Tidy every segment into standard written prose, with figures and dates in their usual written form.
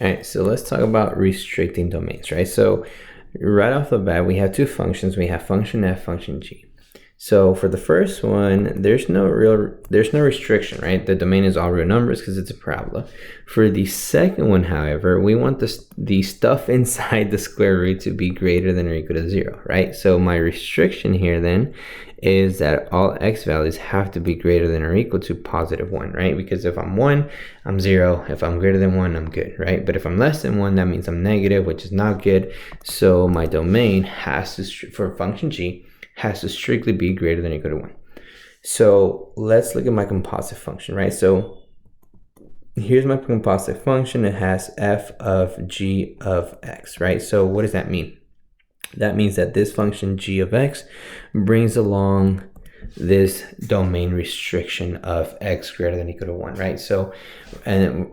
All right, so let's talk about restricting domains, right? So right off the bat, we have two functions. We have function f, function g. So for the first one, there's no restriction, right? The domain is all real numbers because it's a parabola. For the second one, however, we want the stuff inside the square root to be greater than or equal to 0, right? So my restriction here then is that all x values have to be greater than or equal to positive 1, right? Because if I'm 1, I'm 0. If I'm greater than 1, I'm good, right? But if I'm less than 1, that means I'm negative, which is not good. So my domain has to, for function g, has to strictly be greater than or equal to 1. So let's look at my composite function, right? So here's my composite function. It has f of g of x, right? So what does that mean? That means that this function g of x brings along this domain restriction of x greater than or equal to 1, right? So, and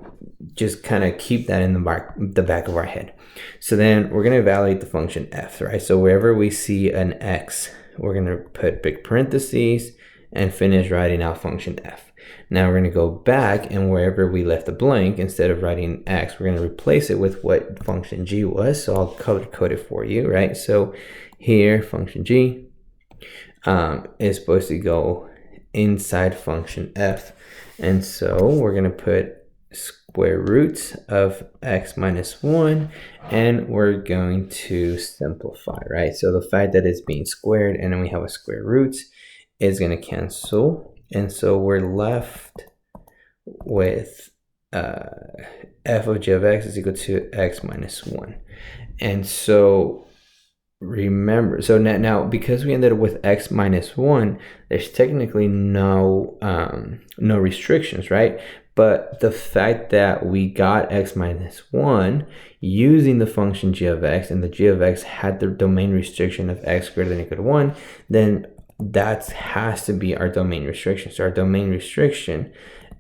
just kind of keep that in the back of our head. So then we're going to evaluate the function f, right? So wherever we see an x, we're going to put big parentheses and finish writing out function f. Now we're going to go back, and wherever we left a blank, instead of writing x, we're going to replace it with what function g was. So I'll color code it for you, right? So here, function g is supposed to go inside function f. And so we're going to put square roots of x minus 1, and we're going to simplify, right? So the fact that it's being squared and then we have a square root is going to cancel. And so we're left with f of g of x is equal to x minus 1. And so remember, so now because we ended up with x minus 1, there's technically no restrictions, right? But the fact that we got x minus 1 using the function g of x, and the g of x had the domain restriction of x greater than or equal to 1, then that has to be our domain restriction. So our domain restriction,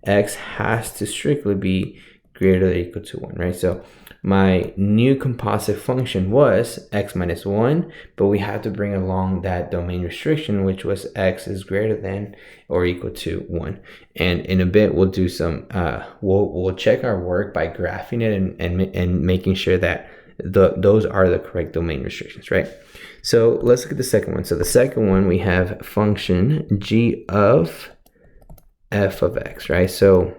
x has to strictly be greater than or equal to 1, right? So my new composite function was x minus 1, but we have to bring along that domain restriction, which was x is greater than or equal to 1. And in a bit, we'll do some, we'll check our work by graphing it and making sure that those are the correct domain restrictions, right? So let's look at the second one. So the second one, we have function g of f of x, right? So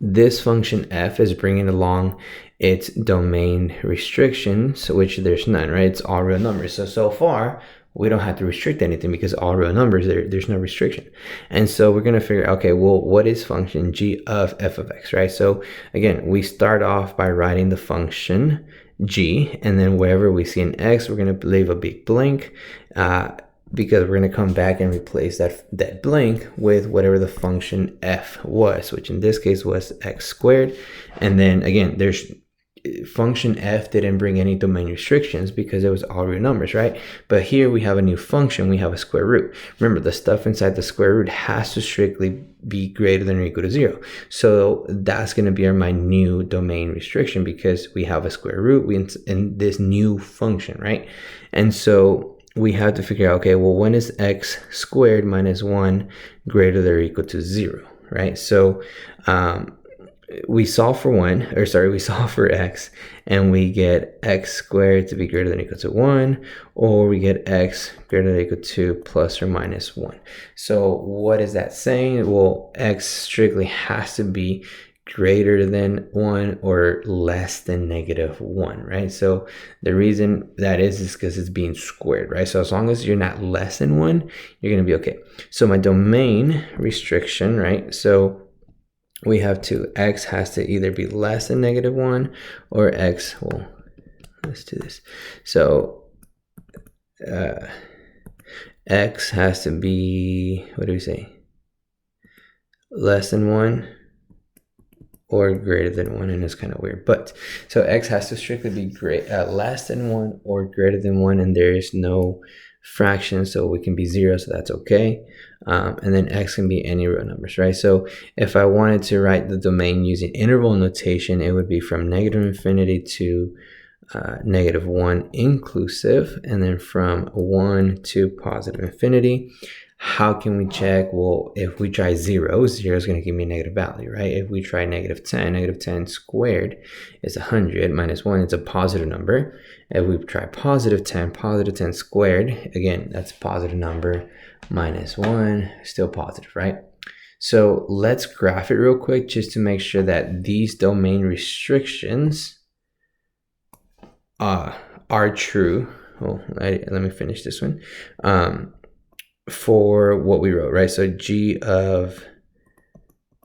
this function f is bringing along its domain restrictions, which there's none, right? It's all real numbers. So far, we don't have to restrict anything because all real numbers, there's no restriction. And so we're going to figure, okay, well, what is function g of f of x, right? So again, we start off by writing the function g, and then wherever we see an x, we're going to leave a big blank because we're going to come back and replace that blank with whatever the function f was, which in this case was x squared. And then again, there's function f didn't bring any domain restrictions because it was all real numbers, right? But here we have a new function, we have a square root. Remember, the stuff inside the square root has to strictly be greater than or equal to 0. So that's going to be my new domain restriction because we have a square root in this new function, right? And so we have to figure out, okay, well, when is x squared minus 1 greater than or equal to 0, right? So we solve for x, and we get x squared to be greater than or equal to 1, or we get x greater than or equal to plus or minus 1. So what is that saying? Well, x strictly has to be greater than 1 or less than negative 1, right? So the reason that is because it's being squared, right? So as long as you're not less than 1, you're going to be okay. So my domain restriction, right? So we have x has to either be less than negative 1 or x, well, let's do this. So x has to be, what do we say? Less than 1 or greater than 1, and it's kind of weird. But so x has to strictly be less than 1 or greater than 1, and there is no fraction, so it can be 0, so that's okay. And then x can be any real numbers, right? So if I wanted to write the domain using interval notation, it would be from negative infinity to negative 1 inclusive, and then from 1 to positive infinity. how can we check? Well, if we try 0, 0 is going to give me a negative value, right? If we try negative 10 squared is 100 minus 1, it's a positive number. If we try positive 10 squared, again, that's a positive number, minus 1, still positive, right? So let's graph it real quick just to make sure that these domain restrictions are true. Oh, let me finish this one. For what we wrote, right? So g of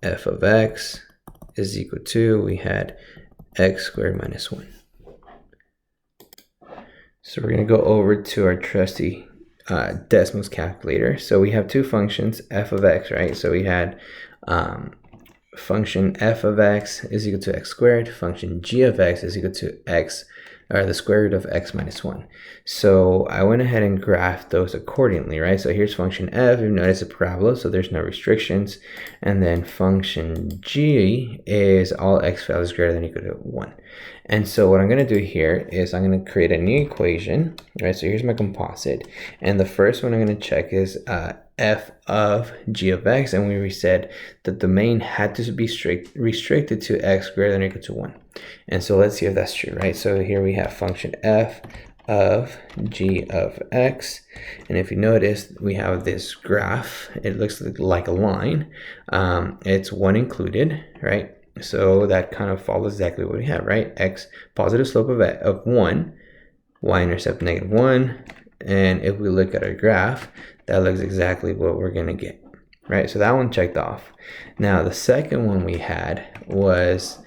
f of x is equal to, we had x squared minus 1. So we're going to go over to our trusty decimals calculator. So we have two functions, f of x, right? So we had function f of x is equal to x squared, function g of x is equal to x, or the square root of x minus 1. So I went ahead and graphed those accordingly, right? So here's function f, you notice a parabola, so there's no restrictions. And then function g is all x values greater than or equal to 1. And so what I'm going to do here is I'm going to create a new equation, right? So here's my composite. And the first one I'm going to check is f of g of x, and we said the domain had to be restricted to x greater than or equal to 1. And so let's see if that's true, right? So here we have function f of g of x, and if you notice, we have this graph. It looks like a line. It's 1 included, right? So that kind of follows exactly what we have, right? X, positive slope of 1, y-intercept negative 1, and if we look at our graph, that looks exactly what we're going to get, right? So that one checked off. Now, the second one we had was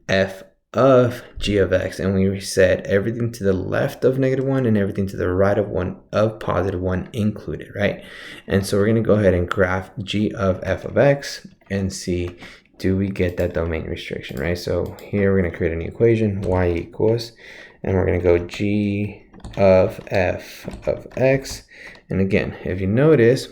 f of g of x, and we said everything to the left of negative 1 and everything to the right of 1 of positive 1 included, right? And so we're going to go ahead and graph g of f of x and see, do we get that domain restriction, right? So here we're going to create a new equation, y equals, and we're going to go g of f of x. And again, if you notice,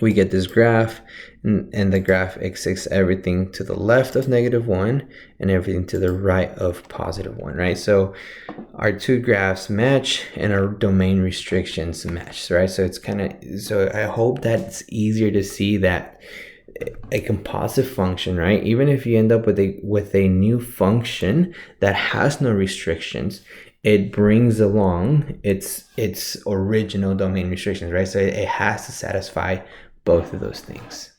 we get this graph, and the graph takes everything to the left of negative 1 and everything to the right of positive 1, right? So our two graphs match and our domain restrictions match, right? So it's kind of, so I hope that's easier to see that a composite function, right? Even if you end up with a new function that has no restrictions, it brings along its original domain restrictions, right? So it has to satisfy both of those things.